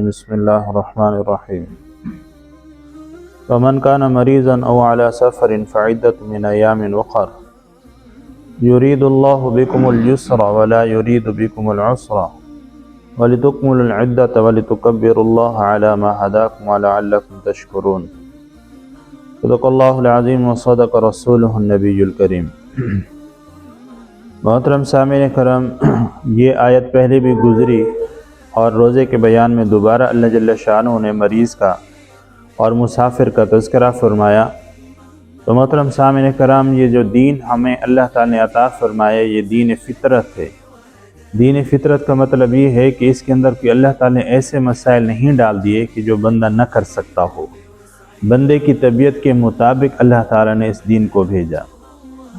بسم اللہ الرحمن الرحیم ومن کان مریضا او علی سفر فعدۃ من ایام اخر یرید اللہ بکم اليسر ولا یرید بکم العسر ولتکملوا العدۃ ولتکبروا اللہ علی ما ہداکم ولعلکم تشکرون۔ صدق اللہ العظیم وصدق رسولہ النبی الکریم۔ محترم سامعین کرام، یہ آیت پہلے بھی گزری اور روزے کے بیان میں دوبارہ اللہ جل شانہ نے مریض کا اور مسافر کا تذکرہ فرمایا۔ تو محترم سامعین کرام، یہ جو دین ہمیں اللہ تعالیٰ نے عطا فرمایا یہ دین فطرت ہے۔ دین فطرت کا مطلب یہ ہے کہ اس کے اندر کوئی اللہ تعالیٰ نے ایسے مسائل نہیں ڈال دیے کہ جو بندہ نہ کر سکتا ہو۔ بندے کی طبیعت کے مطابق اللہ تعالیٰ نے اس دین کو بھیجا۔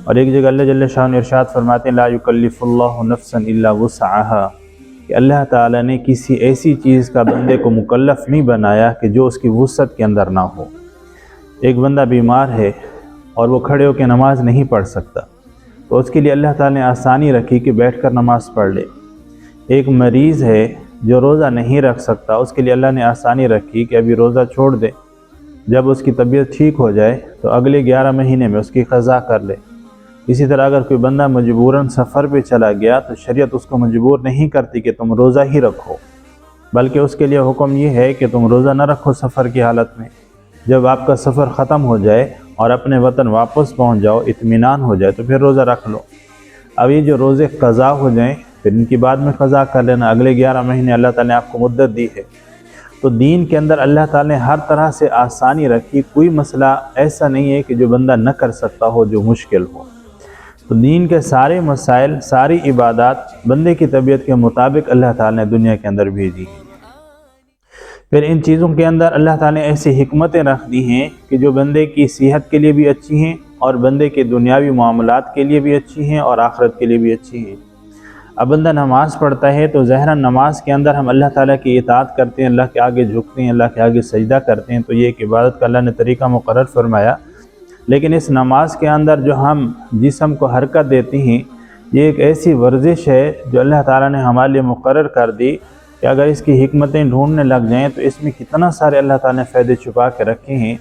اور ایک جگہ اللہ جل شانہ ارشاد فرماتے ہیں لا یکلف اللہ نفسا الا وسعها، کہ اللہ تعالیٰ نے کسی ایسی چیز کا بندے کو مکلف نہیں بنایا کہ جو اس کی وسعت کے اندر نہ ہو۔ ایک بندہ بیمار ہے اور وہ کھڑے ہو کے نماز نہیں پڑھ سکتا تو اس کے لیے اللہ تعالیٰ نے آسانی رکھی کہ بیٹھ کر نماز پڑھ لے۔ ایک مریض ہے جو روزہ نہیں رکھ سکتا، اس کے لیے اللہ نے آسانی رکھی کہ ابھی روزہ چھوڑ دے، جب اس کی طبیعت ٹھیک ہو جائے تو اگلے 11 مہینے میں اس کی قضا کر لے۔ اسی طرح اگر کوئی بندہ مجبوراً سفر پہ چلا گیا تو شریعت اس کو مجبور نہیں کرتی کہ تم روزہ ہی رکھو، بلکہ اس کے لیے حکم یہ ہے کہ تم روزہ نہ رکھو سفر کی حالت میں۔ جب آپ کا سفر ختم ہو جائے اور اپنے وطن واپس پہنچ جاؤ، اطمینان ہو جائے تو پھر روزہ رکھ لو۔ اب یہ جو روزے قضا ہو جائیں پھر ان کی بعد میں قضا کر لینا، اگلے 11 مہینے اللہ تعالیٰ نے آپ کو مدت دی ہے۔ تو دین کے اندر اللہ تعالیٰ نے ہر طرح سے آسانی رکھی، کوئی مسئلہ ایسا نہیں ہے کہ جو بندہ نہ کر سکتا ہو، جو مشکل ہو۔ تو دین کے سارے مسائل، ساری عبادات بندے کی طبیعت کے مطابق اللہ تعالیٰ نے دنیا کے اندر بھیجی۔ پھر ان چیزوں کے اندر اللہ تعالیٰ نے ایسی حکمتیں رکھ دی ہیں کہ جو بندے کی صحت کے لیے بھی اچھی ہیں اور بندے کے دنیاوی معاملات کے لیے بھی اچھی ہیں اور آخرت کے لیے بھی اچھی ہیں۔ اب بندہ نماز پڑھتا ہے تو ظاہراً نماز کے اندر ہم اللہ تعالیٰ کی اطاعت کرتے ہیں، اللہ کے آگے جھکتے ہیں، اللہ کے آگے سجدہ کرتے ہیں، تو یہ ایک عبادت کا اللہ نے طریقہ مقرر فرمایا۔ لیکن اس نماز کے اندر جو ہم جسم کو حرکت دیتے ہیں یہ ایک ایسی ورزش ہے جو اللہ تعالیٰ نے ہمارے لیے مقرر کر دی کہ اگر اس کی حکمتیں ڈھونڈنے لگ جائیں تو اس میں کتنا سارے اللہ تعالیٰ نے فائدے چھپا کے رکھے ہیں۔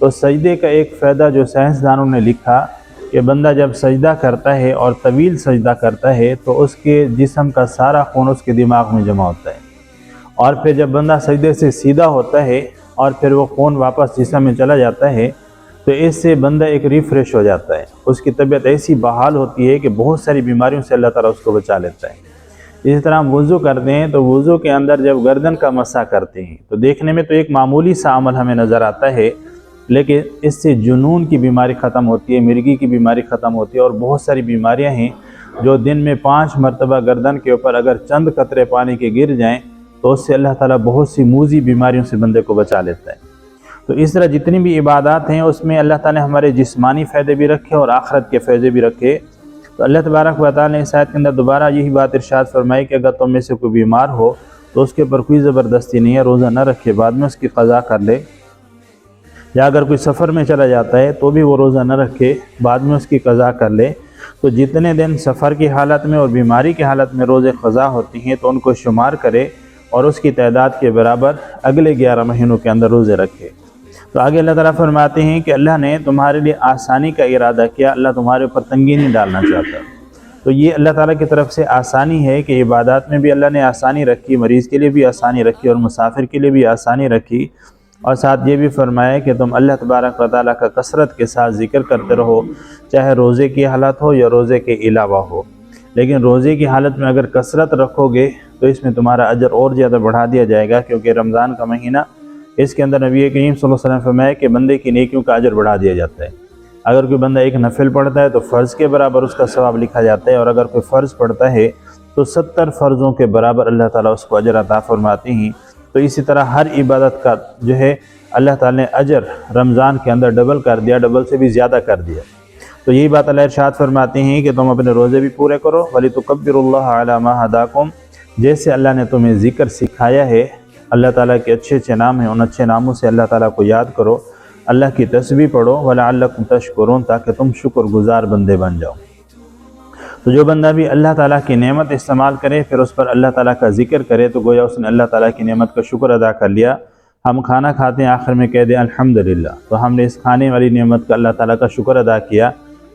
تو سجدے کا ایک فائدہ جو سائنسدانوں نے لکھا کہ بندہ جب سجدہ کرتا ہے اور طویل سجدہ کرتا ہے تو اس کے جسم کا سارا خون اس کے دماغ میں جمع ہوتا ہے، اور پھر جب بندہ سجدے سے سیدھا ہوتا ہے اور پھر وہ خون واپس جسم میں چلا جاتا ہے تو اس سے بندہ ایک ریفریش ہو جاتا ہے، اس کی طبیعت ایسی بحال ہوتی ہے کہ بہت ساری بیماریوں سے اللہ تعالیٰ اس کو بچا لیتا ہے۔ اسی طرح ہم وضو کرتے ہیں تو وضو کے اندر جب گردن کا مسح کرتے ہیں تو دیکھنے میں تو ایک معمولی سا عمل ہمیں نظر آتا ہے، لیکن اس سے جنون کی بیماری ختم ہوتی ہے، مرگی کی بیماری ختم ہوتی ہے، اور بہت ساری بیماریاں ہیں جو دن میں 5 مرتبہ گردن کے اوپر اگر چند قطرے پانی کے گر جائیں تو اس سے اللہ تعالیٰ بہت سی موذی بیماریوں سے بندے کو بچا لیتا ہے۔ تو اس طرح جتنی بھی عبادات ہیں اس میں اللہ تعالیٰ نے ہمارے جسمانی فائدے بھی رکھے اور آخرت کے فائدے بھی رکھے۔ تو اللہ تبارک و تعالیٰ نے اس آیت کے اندر دوبارہ یہی بات ارشاد فرمائی کہ اگر تم میں سے کوئی بیمار ہو تو اس کے اوپر کوئی زبردستی نہیں ہے، روزہ نہ رکھے، بعد میں اس کی قضا کر لے۔ یا اگر کوئی سفر میں چلا جاتا ہے تو بھی وہ روزہ نہ رکھے، بعد میں اس کی قضا کر لے۔ تو جتنے دن سفر کی حالت میں اور بیماری کی حالت میں روزے قضا ہوتی ہیں تو ان کو شمار کرے اور اس کی تعداد کے برابر اگلے 11 مہینوں کے اندر روزے رکھے۔ تو آگے اللہ تعالیٰ فرماتے ہیں کہ اللہ نے تمہارے لیے آسانی کا ارادہ کیا، اللہ تمہارے اوپر تنگی نہیں ڈالنا چاہتا۔ تو یہ اللہ تعالیٰ کی طرف سے آسانی ہے کہ عبادات میں بھی اللہ نے آسانی رکھی، مریض کے لیے بھی آسانی رکھی اور مسافر کے لیے بھی آسانی رکھی، اور ساتھ یہ بھی فرمایا کہ تم اللہ تبارک و تعالیٰ کا کثرت کے ساتھ ذکر کرتے رہو، چاہے روزے کی حالت ہو یا روزے کے علاوہ ہو۔ لیکن روزے کی حالت میں اگر کثرت رکھو گے تو اس میں تمہارا اجر اور زیادہ بڑھا دیا جائے گا، کیونکہ رمضان کا مہینہ اس کے اندر نبی کریم صلی اللہ علیہ وسلم فرمایا کہ بندے کی نیکیوں کا اجر بڑھا دیا جاتا ہے۔ اگر کوئی بندہ ایک نفل پڑھتا ہے تو فرض کے برابر اس کا ثواب لکھا جاتا ہے، اور اگر کوئی فرض پڑھتا ہے تو 70 فرضوں کے برابر اللہ تعالیٰ اس کو اجر عطا فرماتے ہیں۔ تو اسی طرح ہر عبادت کا جو ہے اللہ تعالیٰ نے اجر رمضان کے اندر ڈبل کر دیا، ڈبل سے بھی زیادہ کر دیا۔ تو یہی بات اللہ ارشاد فرماتے ہیں کہ تم اپنے روزے بھی پورے کرو، وَلِتُكَبِّرُوا اللَّهَ عَلَى مَا هَدَاكُمْ، جیسے اللہ نے تمہیں ذکر سکھایا ہے، اللہ تعالیٰ کے اچھے اچھے نام ہیں، ان اچھے ناموں سے اللہ تعالیٰ کو یاد کرو، اللہ کی تسبیح پڑھو، وَلَعَلَّكُمْ تَشْكُرُونَ، تاکہ تم شکر گزار بندے بن جاؤ۔ تو جو بندہ بھی اللہ تعالیٰ کی نعمت استعمال کرے پھر اس پر اللہ تعالیٰ کا ذکر کرے تو گویا اس نے اللہ تعالیٰ کی نعمت کا شکر ادا کر لیا۔ ہم کھانا کھاتے ہیں آخر میں کہہ دیں الحمدللہ، تو ہم نے اس کھانے والی نعمت کا اللہ تعالیٰ کا شکر ادا کیا۔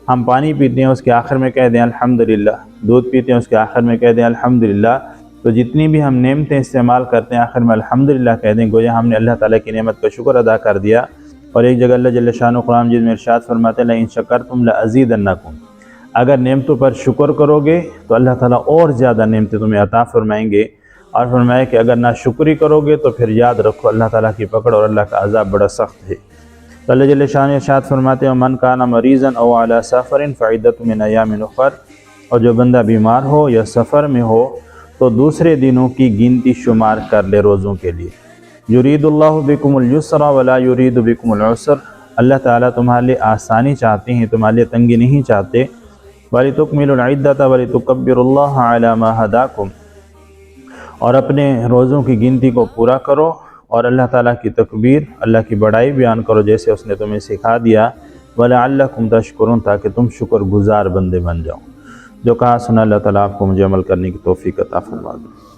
ہم پانی پیتے ہیں اس کے آخر میں کہہ دیں الحمدللہ، دودھ پیتے ہیں اس کے آخر میں کہہ دیں الحمدللہ۔ تو جتنی بھی ہم نعمتیں استعمال کرتے ہیں آخر میں الحمدللہ کہہ دیں، گویا ہم نے اللہ تعالیٰ کی نعمت کا شکر ادا کر دیا۔ اور ایک جگہ اللہ جل شانہ قرآن مجید میں ارشاد فرماتے ہیں لئن شکرتم لازیدنکم، اگر نعمتوں پر شکر کرو گے تو اللہ تعالیٰ اور زیادہ نعمتیں تمہیں عطا فرمائیں گے، اور فرمایا کہ اگر ناشکری کرو گے تو پھر یاد رکھو اللہ تعالیٰ کی پکڑ اور اللہ کا عذاب بڑا سخت ہے۔ تو اللہ جل شانہ ارشاد فرماتے ہیں من کان مریضا او علی سفر فعدۃ من ایام اخر، اور جو بندہ بیمار ہو یا سفر میں ہو تو دوسرے دنوں کی گنتی شمار کر لے روزوں کے لیے۔ یرید اللہ بکم اليسر ولا یرید بکم العسر، اللہ تعالیٰ تمہارے لیے آسانی چاہتے ہیں، تمہارے لیے تنگی نہیں چاہتے۔ وَلِتُكْمِلُوا الْعِدَّةَ وَلِتُكَبِّرُوا اللَّهَ عَلَى مَا هَدَاكُمْ، اور اپنے روزوں کی گنتی کو پورا کرو اور اللہ تعالیٰ کی تکبیر، اللہ کی بڑائی بیان کرو جیسے اس نے تمہیں سکھا دیا۔ وَلَعَلَّكُمْ تَشْكُرُونَ، تاکہ تم شکر گزار بندے بن جاؤ۔ جو کہا سنا اللہ تعالیٰ آپ کو مجھے عمل کرنے کی توفیق عطا فرما دے۔